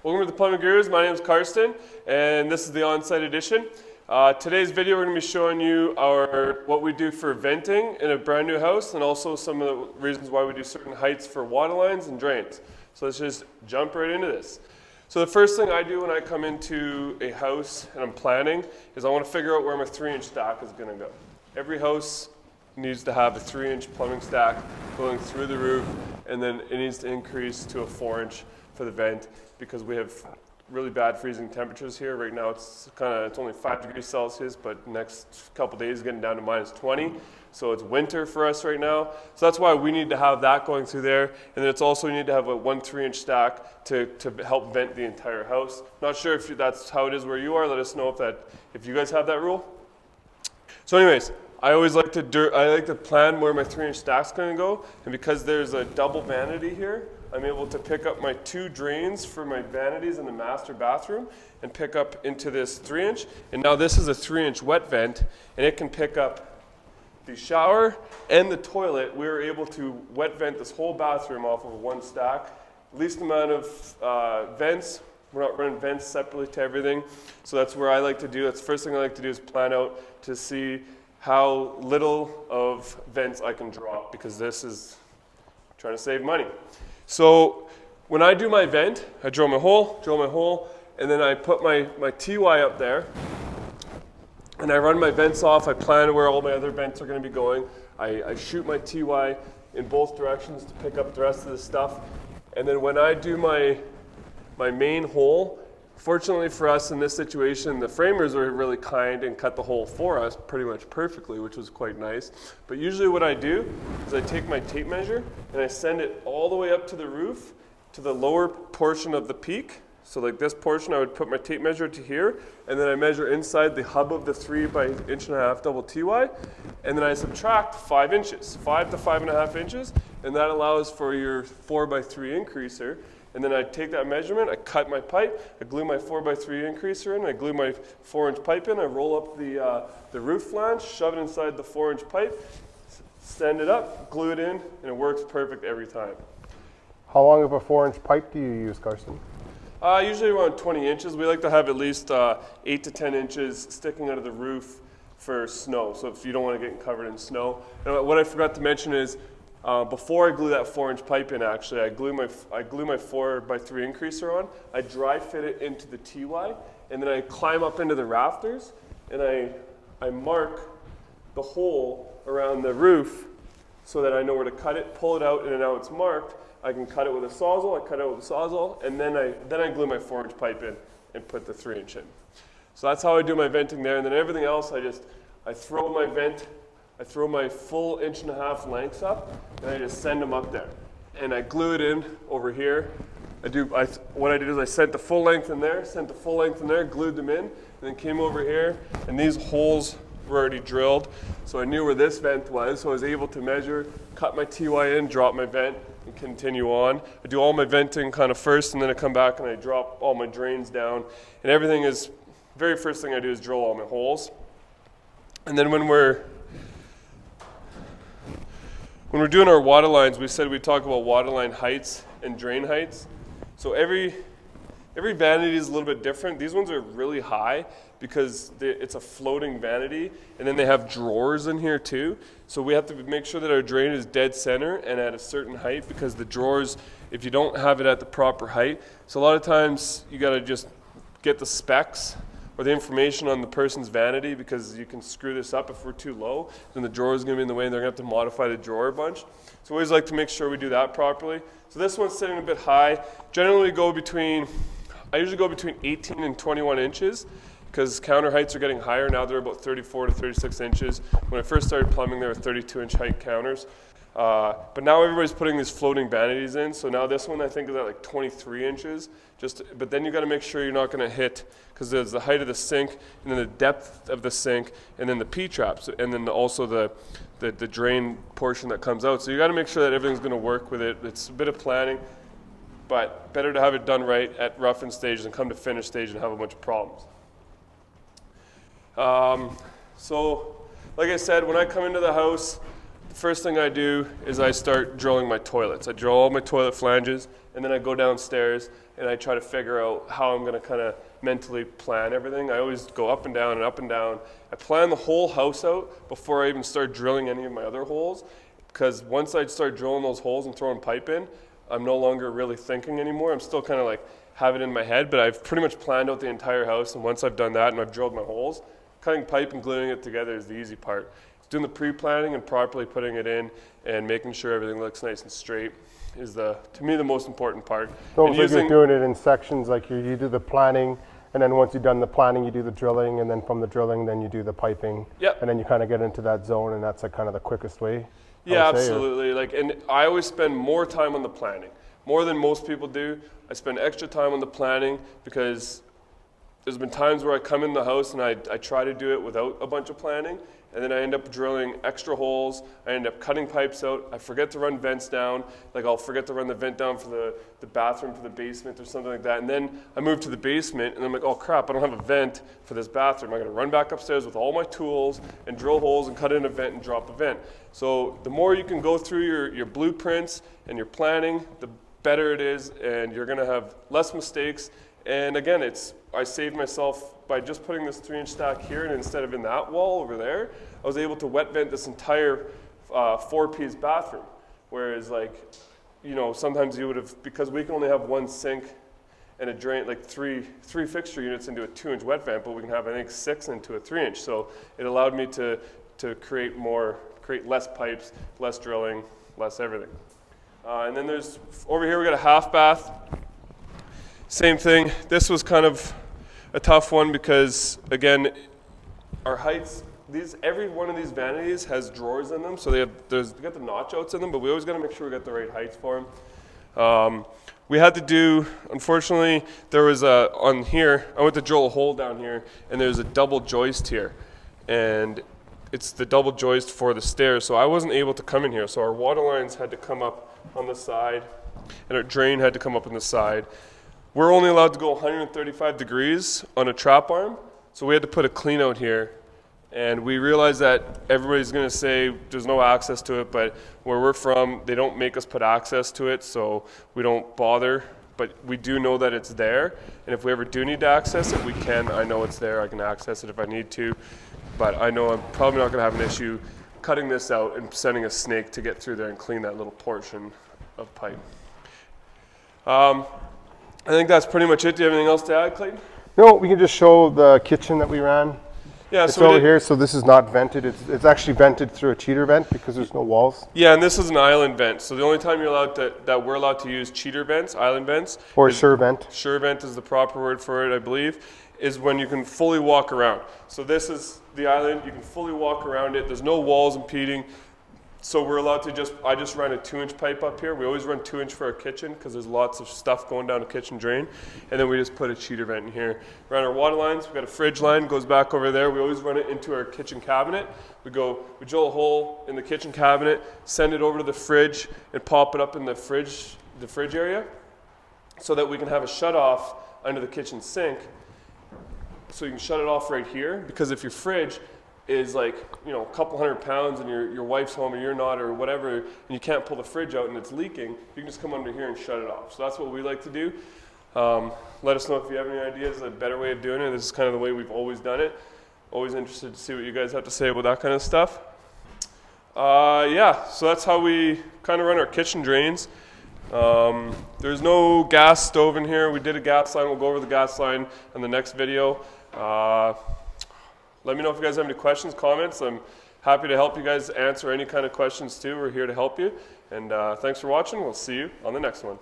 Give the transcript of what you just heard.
Welcome to the Plumbing Gurus. My name is Karsten, and this is the on-site edition. Today's video, we're going to be showing you what we do for venting in a brand new house, and also some of the reasons why we do certain heights for water lines and drains. So let's just jump right into this. So the first thing I do when I come into a house and I'm planning is I want to figure out where my 3-inch stack is going to go. Every house needs to have a 3-inch plumbing stack going through the roof, and then it needs to increase to a 4-inch for the vent because we have really bad freezing temperatures here. Right now it's only 5 degrees Celsius, but next couple days getting down to minus 20. So it's winter for us right now. So that's why we need to have that going through there. And then it's also, you need to have a 1 3-inch stack to help vent the entire house. Not sure if that's how it is where you are. Let us know if you guys have that rule. So anyways, I like to plan where my 3-inch stack's going to go, and because there's a double vanity here, I'm able to pick up my 2 drains for my vanities in the master bathroom and pick up into this 3-inch. And now this is a 3-inch wet vent, and it can pick up the shower and the toilet. We were able to wet vent this whole bathroom off of one stack. Least amount of vents. We're not running vents separately to everything. So that's where I like to do. That's the first thing I like to do is plan out to see how little of vents I can drop, because this is trying to save money. So when I do my vent, I drill my hole, and then I put my TY up there, and I run my vents off. I plan where all my other vents are going to be going. I shoot my TY in both directions to pick up the rest of the stuff. And then when I do my main hole, fortunately for us in this situation, the framers were really kind and cut the hole for us pretty much perfectly, which was quite nice. But usually what I do is I take my tape measure and I send it all the way up to the roof, to the lower portion of the peak. So like this portion, I would put my tape measure to here, and then I measure inside the hub of the 3 by 1.5 inch double TY, and then I subtract 5 inches, 5 to 5.5 inches, and that allows for your 4 by 3 increaser. And then I take that measurement, I cut my pipe, I glue my 4 by 3 increaser in, I glue my 4-inch pipe in, I roll up the roof flange, shove it inside the 4-inch pipe, send it up, glue it in, and it works perfect every time. How long of a 4-inch pipe do you use, Karsten? Usually around 20 inches. We like to have at least 8 to 10 inches sticking out of the roof for snow, so if you don't want to get covered in snow. And what I forgot to mention is, before I glue that 4-inch pipe in, actually, I glue my 4 by 3 increaser on. I dry fit it into the TY, and then I climb up into the rafters, and I mark the hole around the roof so that I know where to cut it, pull it out, and now it's marked. I can cut it with a sawzall. I cut it with a sawzall, and then I glue my 4-inch pipe in and put the 3-inch in. So that's how I do my venting there, and then everything else, I throw my vent. I throw my full 1.5 inch lengths up, and I just send them up there. And I glue it in over here. What I did is I sent the full length in there, glued them in, and then came over here, and these holes were already drilled. So I knew where this vent was, so I was able to measure, cut my TY in, drop my vent, and continue on. I do all my venting kind of first, and then I come back and I drop all my drains down. And everything is, very first thing I do is drill all my holes. And then when we're doing our water lines, we said we'd talk about water line heights and drain heights. So every vanity is a little bit different. These ones are really high because it's a floating vanity, and then they have drawers in here too. So we have to make sure that our drain is dead center and at a certain height, because the drawers, if you don't have it at the proper height, so a lot of times you got to just get the specs or the information on the person's vanity, because you can screw this up if we're too low, then the drawer is going to be in the way and they're going to have to modify the drawer a bunch. So we always like to make sure we do that properly. So this one's sitting a bit high. Generally I usually go between 18 and 21 inches, because counter heights are getting higher. Now they're about 34 to 36 inches. When I first started plumbing, there were 32-inch height counters. But now everybody's putting these floating vanities in. So now this one I think is at like 23 inches. But then you got to make sure you're not going to hit, because there's the height of the sink, and then the depth of the sink, and then the P-traps, and then also the drain portion that comes out. So you got to make sure that everything's going to work with it. It's a bit of planning, but better to have it done right at rough and stage than come to finish stage and have a bunch of problems. So like I said, when I come into the house, first thing I do is I start drilling my toilets. I drill all my toilet flanges, and then I go downstairs and I try to figure out how I'm gonna kind of mentally plan everything. I always go up and down and up and down. I plan the whole house out before I even start drilling any of my other holes, because once I start drilling those holes and throwing pipe in, I'm no longer really thinking anymore. I'm still kind of like have it in my head, but I've pretty much planned out the entire house, and once I've done that and I've drilled my holes, cutting pipe and gluing it together is the easy part. Doing the pre-planning and properly putting it in and making sure everything looks nice and straight is, to me, the most important part. So it's like you're doing it in sections, like you do the planning, and then once you've done the planning, you do the drilling, and then from the drilling, then you do the piping. Yep. And then you kind of get into that zone, and that's like kind of the quickest way. Yeah, absolutely. And I always spend more time on the planning, more than most people do. I spend extra time on the planning because there's been times where I come in the house and I try to do it without a bunch of planning, and then I end up drilling extra holes. I end up cutting pipes out. I forget to run vents down. Like I'll forget to run the vent down for the bathroom for the basement or something like that. And then I move to the basement and I'm like, oh crap, I don't have a vent for this bathroom. I'm gonna run back upstairs with all my tools and drill holes and cut in a vent and drop a vent. So the more you can go through your blueprints and your planning, the better it is, and you're gonna have less mistakes. And again, I saved myself by just putting this 3-inch stack here, and instead of in that wall over there, I was able to wet vent this entire 4-piece bathroom. Whereas sometimes you would have, because we can only have one sink and a drain, like three fixture units into a 2-inch wet vent, but we can have, I think, 6 into a 3-inch. So it allowed me to create less pipes, less drilling, less everything. And then over here we got a half bath. Same thing. This was kind of a tough one because, again, our heights, every one of these vanities has drawers in them, so they got the notch outs in them, but we always got to make sure we got the right heights for them. We had to do, unfortunately, there was on here, I went to drill a hole down here, and there's a double joist here, and it's the double joist for the stairs, so I wasn't able to come in here, so our water lines had to come up on the side, and our drain had to come up on the side. We're only allowed to go 135 degrees on a trap arm, so we had to put a clean out here. And we realized that everybody's gonna say there's no access to it, but where we're from, they don't make us put access to it, so we don't bother. But we do know that it's there, and if we ever do need to access it, we can. I know it's there, I can access it if I need to, but I know I'm probably not gonna have an issue cutting this out and sending a snake to get through there and clean that little portion of pipe. I think that's pretty much it. Do you have anything else to add, Clayton? No, we can just show the kitchen that we ran. Yeah, it's over here, so this is not vented. It's actually vented through a cheater vent because there's no walls. Yeah, and this is an island vent. So the only time that we're allowed to use cheater vents, island vents, or sure vent. Sure vent is the proper word for it, I believe, is when you can fully walk around. So this is the island. You can fully walk around it. There's no walls impeding. So we're allowed to I just ran a 2-inch pipe up here. We always run 2-inch for our kitchen because there's lots of stuff going down a kitchen drain. And then we just put a cheater vent in here. Ran our water lines. We've got a fridge line, goes back over there. We always run it into our kitchen cabinet. We drill a hole in the kitchen cabinet, send it over to the fridge, and pop it up in the fridge area so that we can have a shut off under the kitchen sink. So you can shut it off right here, because if your fridge is like, a couple 100 pounds and your wife's home or you're not or whatever, and you can't pull the fridge out and it's leaking, you can just come under here and shut it off. So that's what we like to do. Let us know if you have any ideas, a better way of doing it. This is kind of the way we've always done it. Always interested to see what you guys have to say about that kind of stuff. Yeah, so that's how we kind of run our kitchen drains. There's no gas stove in here. We did a gas line. We'll go over the gas line in the next video. Let me know if you guys have any questions, comments. I'm happy to help you guys answer any kind of questions too. We're here to help you. And thanks for watching. We'll see you on the next one.